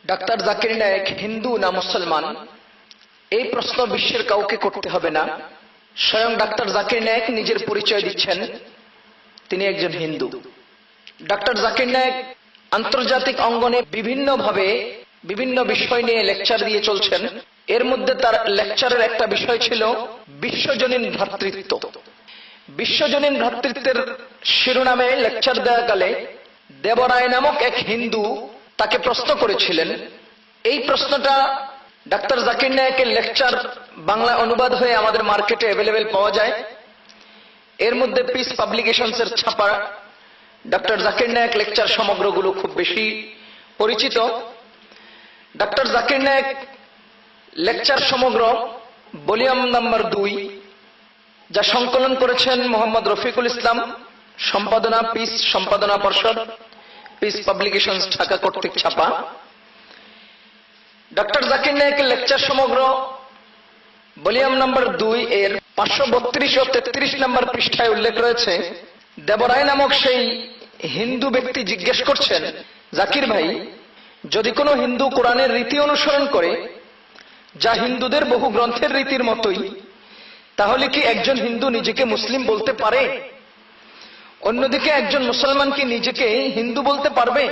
Doctor Zakir Naik Hindu না মুসলমান, এই প্রশ্ন বিশ্বের কাউকে করতে হবে না। স্বয়ং ডাক্তার জাকির নায়েক নিজের পরিচয় দিচ্ছেন তিনি একজন হিন্দু। ডাক্তার জাকির নায়েক আন্তর্জাতিক অঙ্গনে বিভিন্নভাবে বিভিন্ন বিষয় নিয়ে লেকচার দিয়ে চলছেন। এর মধ্যে তার লেকচারের একটা বিষয় ছিল বিশ্বজনীন ভ্রাতৃত্ব। বিশ্বজনীন ভ্রাতৃত্বের শিরোনামে লেকচার দেওয়াকালে দেবরায় নামক এক হিন্দু তাকে প্রশ্ন করেছিলেন। এই প্রশ্নটা ডাক্তার জাকির নায়েকের লেকচার বাংলা অনুবাদ হয়ে আমাদের মার্কেটে অ্যাভেলেবেল পাওয়া যায়। এর মধ্যে পিস পাবলিকেশনসের ছাপা ডাক্তার জাকির নায়েক লেকচার সমগ্রগুলো খুব বেশি পরিচিত। ডাক্তার জাকির নায়েক লেকচার সমগ্র ভলিউম নাম্বার 2, যা সংকলন করেছেন মোহাম্মদ রফিকুল ইসলাম, সম্পাদনা পিস সম্পাদনা পর্ষদ, পিস পাবলিকেশনস ঢাকা কর্তৃক ছাপা। ডাক্তার জাকির নায়েকের লেকচার সমগ্র ভলিউম নাম্বার 2 এর 532 ও 33 নম্বর পৃষ্ঠায় উল্লেখ রয়েছে, দেবরায় নামক সেই হিন্দু ব্যক্তি জিজ্ঞেস করছেন, জাকির ভাই, যদি কোনো হিন্দু কোরআনের রীতি অনুসরণ করে যা হিন্দুদের বহু গ্রন্থের রীতির মতোই, তাহলে কি একজন হিন্দু নিজেকে মুসলিম বলতে পারে? অন্যদিকে একজন মুসলমান কি নিজেকে হিন্দু বলতে পারবে?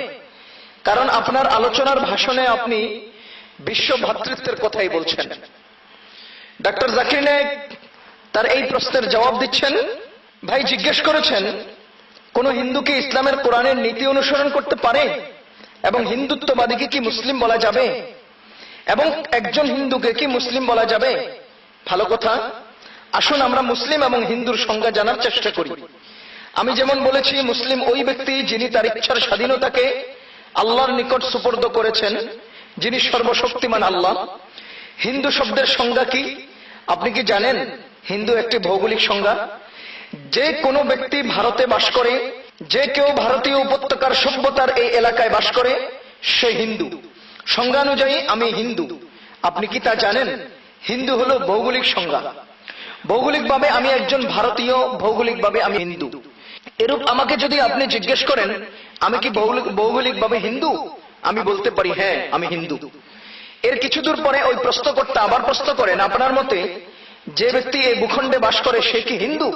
কারণ আপনার আলোচনার ভাষণে আপনি বিশ্ব ভ্রাতৃত্বের কথাই বলছেন। ডাক্তার জাকির নায়েক তার এই প্রশ্নের জবাব দিচ্ছেন, ভাই জিজ্ঞেস করেছেন কোন হিন্দু কি ইসলামের কোরআনের নীতি অনুসরণ করতে পারে এবং হিন্দুত্ববাদীকে কি মুসলিম বলা যাবে, এবং একজন হিন্দুকে কি মুসলিম বলা যাবে? ভালো কথা, আসুন আমরা মুসলিম এবং হিন্দুর সংজ্ঞা জানার চেষ্টা করি। আমি যেমন বলেছি, মুসলিম ওই ব্যক্তি যিনি তার ইচ্ছার স্বাধীনতাকে আল্লাহর নিকট সুপর্দ করেছেন, যিনি সর্বশক্তিমান আল্লাহ। হিন্দু শব্দের সংজ্ঞা কি আপনি কি জানেন? হিন্দু একটি ভৌগোলিক সংজ্ঞা। যে কোনো ব্যক্তি ভারতে বাস করে, যে কেউ ভারতীয় উপত্যকার সভ্যতার এই এলাকায় বাস করে, সে হিন্দু। সংজ্ঞানুযায়ী আমি হিন্দু। আপনি কি তা জানেন? হিন্দু হলো ভৌগোলিক সংজ্ঞা। ভৌগোলিকভাবে আমি একজন ভারতীয়, ভৌগোলিকভাবে আমি হিন্দু। এরূপ আমাকে যদি আপনি জিজ্ঞেস করেন আমি কি ভৌগোলিকভাবে হিন্দু, আমি বলতে পারি হ্যাঁ আমি হিন্দু। এর কিছু দূর পরে ওই প্রশ্নকর্তা আবার প্রশ্ন করেন, আপনার মতে যে ব্যক্তি এই ভূখণ্ডে বাস করে সে কি হিন্দু?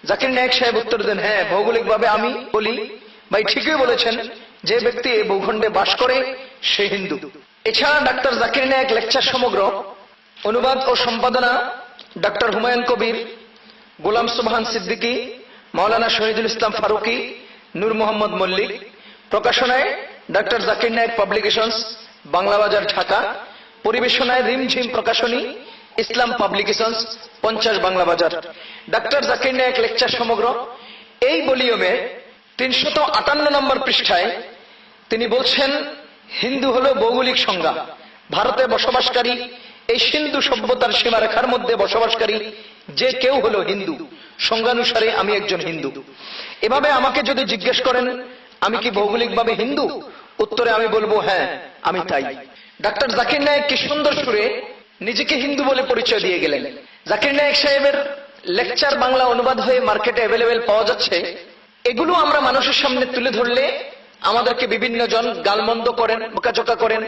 জাকির নায়েক সাহেব উত্তর দেন, হ্যাঁ ভৌগোলিকভাবে আমি বলি ভাই ঠিকই বলেছেন, যে ব্যক্তি এই ভূখণ্ডে বাস করে সে হিন্দু। এছাড়া ডাক্তার জাকির নায়েক লেকচার সমগ্র অনুবাদ ও সম্পাদনা ডাক্তার হুমায়ুন কবির, গোলাম সুবহান সিদ্দিকী, মাওলানা শহীদুল ইসলাম ফারুকী, নূর মোহাম্মদ মল্লিক। প্রকাশনায় ডাক্তার জাকির নায়েক পাবলিকেশনস, বাংলা বাজার, ঢাকা। পরিবেশনায় রিমঝিম প্রকাশনী, ইসলাম পাবলিকেশনস, 50 বাংলা বাজার। ডাক্তার জাকির নায়েক লেকচার সমগ্র এই ভলিউমে 358 নম্বর পৃষ্ঠায় তিনি বলছেন, হিন্দু হলো ভৌগোলিক সংজ্ঞা। ভারতে বসবাসকারী এই সিন্ধু সভ্যতার সীমারেখার মধ্যে বসবাসকারী যে কেউ হলো হিন্দু। সংজ্ঞানুসারে আমি একজন হিন্দু। এভাবে আমাকে যদি জিজ্ঞেস করেন আমি কি ভৌগোলিকভাবে হিন্দু, উত্তরে আমি বলবো হ্যাঁ আমি তাই। ডাক্তার জাকির নায়েক কি সুন্দর সুরে নিজেকে হিন্দু বলে পরিচয় দিয়ে গেলেন। জাকির নায়েক সাহেবের লেকচার বাংলা অনুবাদ হয়ে মার্কেটে অ্যাভেলেবেল পাওয়া যাচ্ছে। এগুলো আমরা মানুষের সামনে তুলে ধরলে আমাদেরকে বিভিন্ন জন গালমন্দ করেন, বোকাচোকা করেন।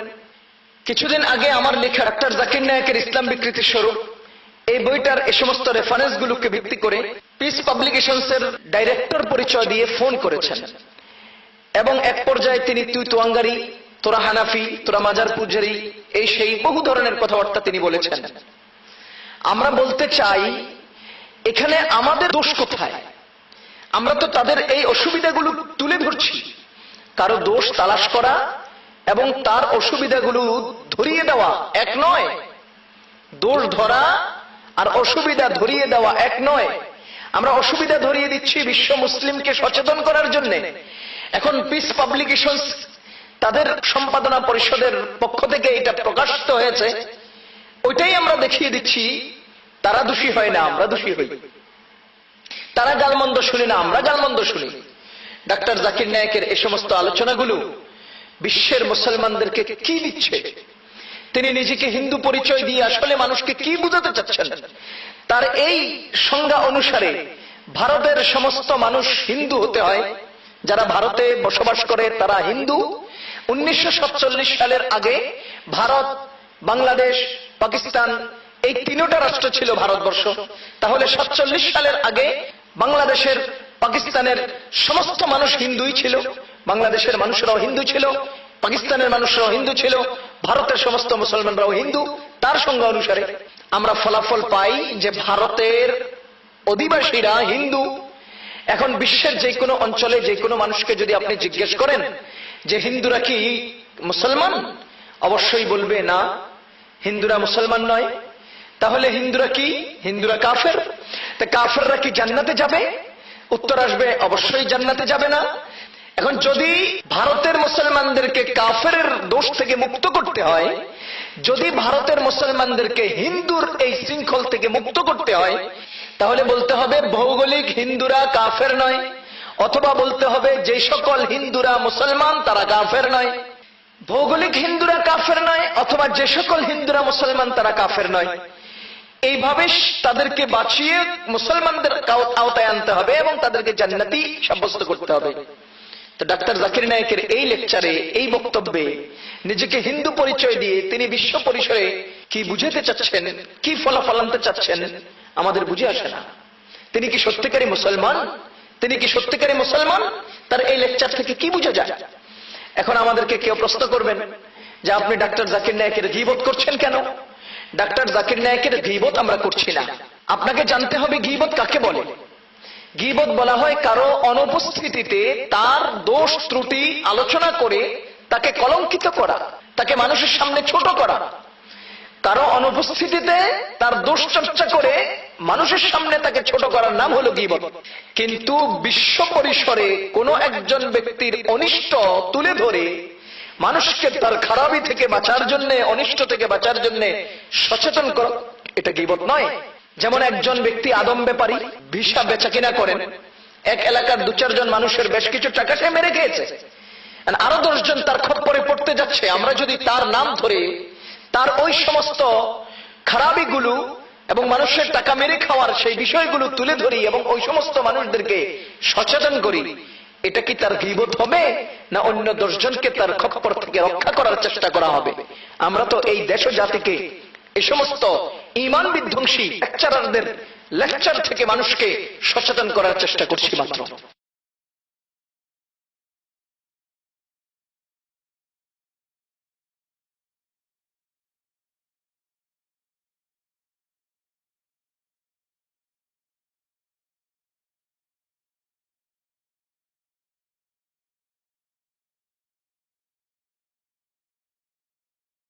কিছুদিন আগে আমার লেখা ডাক্তার জাকির নায়েকের ইসলাম বিকৃতি স্বরূপ এই বইটার এ সমস্ত রেফারেন্স গুলোকে ভিত্তি করে পিস পাবলিকেশনসের ডাইরেক্টর পরিচয় দিয়ে ফোন করেছেন, এবং এক পর্যায়ে তিনি তুই তোয়াঙ্গারি, তোরা হানাফি, তোরা মাজার পূজারি, এই সেই বহু ধরনের কথাবার্তা তিনি বলেছেন। আমরা বলতে চাই এখানে আমাদের দোষ কোথায়? আমরা তো তাদের এই অসুবিধাগুলো তুলে ধরছি। কারো দোষ তালাশ করা এবং তার অসুবিধাগুলো ধরিয়ে দেওয়া এক নয়। দোষ ধরা আর অসুবিধা ধরিয়ে দেওয়া এক নয়। আমরা অসুবিধা ধরিয়ে দিচ্ছি বিশ্ব মুসলিমকে সচেতন করার জন্য। এখন পিস পাবলিকেশনস তাদের সম্পাদনা পরিষদের পক্ষ থেকে এটা প্রকাশিত হয়েছে, ওইটাই আমরা দেখিয়ে দিচ্ছি। তারা দোষী হয় না, আমরা দোষী হই। তারা গালমন্দ শুনি না, আমরা গালমন্দ শুনি। ডাক্তার জাকির নায়েকের এই সমস্ত আলোচনাগুলো বিশ্বের মুসলমানদেরকে কি দিচ্ছে? তিনি নিজেকে হিন্দু পরিচয় দিয়ে আসলে মানুষকে কি বুঝাতে চাচ্ছেন? তার এই সংজ্ঞা অনুসারে ভারতের সমস্ত মানুষ হিন্দু হতে হয়। যারা ভারতে বসবাস করে তারা হিন্দু, 1947 সালের আগে ভারত, বাংলাদেশ, পাকিস্তান এই তিনটা রাষ্ট্র ছিল ভারতবর্ষ। তাহলে 47 সালের আগে বাংলাদেশের, পাকিস্তানের সমস্ত মানুষ হিন্দুই ছিল, বাংলাদেশের মানুষরাও হিন্দু ছিল, পাকিস্তানের মানুষরাও হিন্দু ছিল, ভারতের সমস্ত মুসলমানরাও হিন্দু। তার সংজ্ঞা অনুসারে আমরা ফলাফল পাই যে ভারতের অধিবাসীরা হিন্দু। এখন বিশ্বের যে কোনো অঞ্চলে যে কোনো মানুষকে যদি আপনি জিজ্ঞেস করেন যে হিন্দুরা কি মুসলমান, অবশ্যই বলবে না, হিন্দুরা মুসলমান নয়। তাহলে হিন্দুরা কি? হিন্দুরা কাফের। তা কাফেররা কি জান্নাতে যাবে? উত্তর আসবে অবশ্যই জান্নাতে যাবে না। এখন যদি ভারতের মুসলমানদেরকে কাফেরের দোষ থেকে মুক্ত করতে হয়, যদি ভারতের মুসলমানদেরকে হিন্দুর এই শৃঙ্খল থেকে মুক্ত করতে হয়, তাহলে বলতে হবে ভৌগোলিক হিন্দুরা কাফের নয়, অথবা বলতে হবে যে সকল হিন্দুরা মুসলমান তারা কাফের নয়। ভৌগোলিক হিন্দুরা কাফের নয়, অথবা যে সকল হিন্দুরা মুসলমান তারা কাফের নয়। এইভাবে তাদেরকে বাঁচিয়ে মুসলমানদের আওতায় আনতে হবে এবং তাদেরকে জান্নাতি সাব্যস্ত করতে হবে। তো ডাক্তার জাকির নায়েকের এই লেকচারে, এই বক্তব্যে নিজেকে হিন্দু পরিচয় দিয়ে তিনি বিশ্ব পরিসরে কি বুঝাতে চাচ্ছেন, কি ফলাফল আনতে চাচ্ছেন আমাদের বুঝে আসে না। তিনি কি সত্যিকারী মুসলমান? তিনি কি সত্যিকারী মুসলমান? তার এই লেকচার থেকে কি বুঝা যায়? এখন আমাদেরকে কেউ প্রশ্ন করবেন যে আপনি ডাক্তার জাকির নায়েকের গীবত করছেন কেন? ডাক্তার জাকির নায়েকের গীবত আমরা করছি না। আপনাকে জানতে হবে গীবত কাকে বলে। গীবত বলা হয় কারো অনুপস্থিতিতে তার দোষ ত্রুটি আলোচনা করে তাকে কলঙ্কিত করা, তাকে মানুষের সামনে ছোট করা। কারো অনুপস্থিতিতে তার দোষ চর্চা করে মানুষের সামনে তাকে ছোট করার নাম হলো গীবত। কিন্তু বিশ্ব পরিসরে কোনো একজন ব্যক্তির অনিষ্ট তুলে ধরে মানুষকে তার খারাপি থেকে বাঁচার জন্য, অনিষ্ট থেকে বাঁচার জন্য সচেতন করা, এটা গীবত নয়। যেমন একজন ব্যক্তি আদম ব্যাপারী, ভিসা বেচা কিনা করেন, এক এলাকার 2-4 জন মানুষের বেশ কিছু টাকা সে মেরে খেয়েছে, আরো 10 জন তার খপ্পরে পড়তে যাচ্ছে। আমরা যদি তার নাম ধরে তার ওই সমস্ত খারাপিগুলো এবং মানুষের টাকা মেরে খাওয়ার সেই বিষয়গুলো তুলে ধরি এবং ওই সমস্ত মানুষদেরকে সচেতন করি, এটা কি তার গীবত হবে, না অন্য 10 জনকে তার খপ্পর থেকে রক্ষা করার চেষ্টা করা হবে? আমরা তো এই দেশ ও জাতিকে এই সমস্ত ঈমান বিধ্বংসী লেকচারারদের লেকচার থেকে মানুষকে সচেতন করার চেষ্টা করছি মাত্র।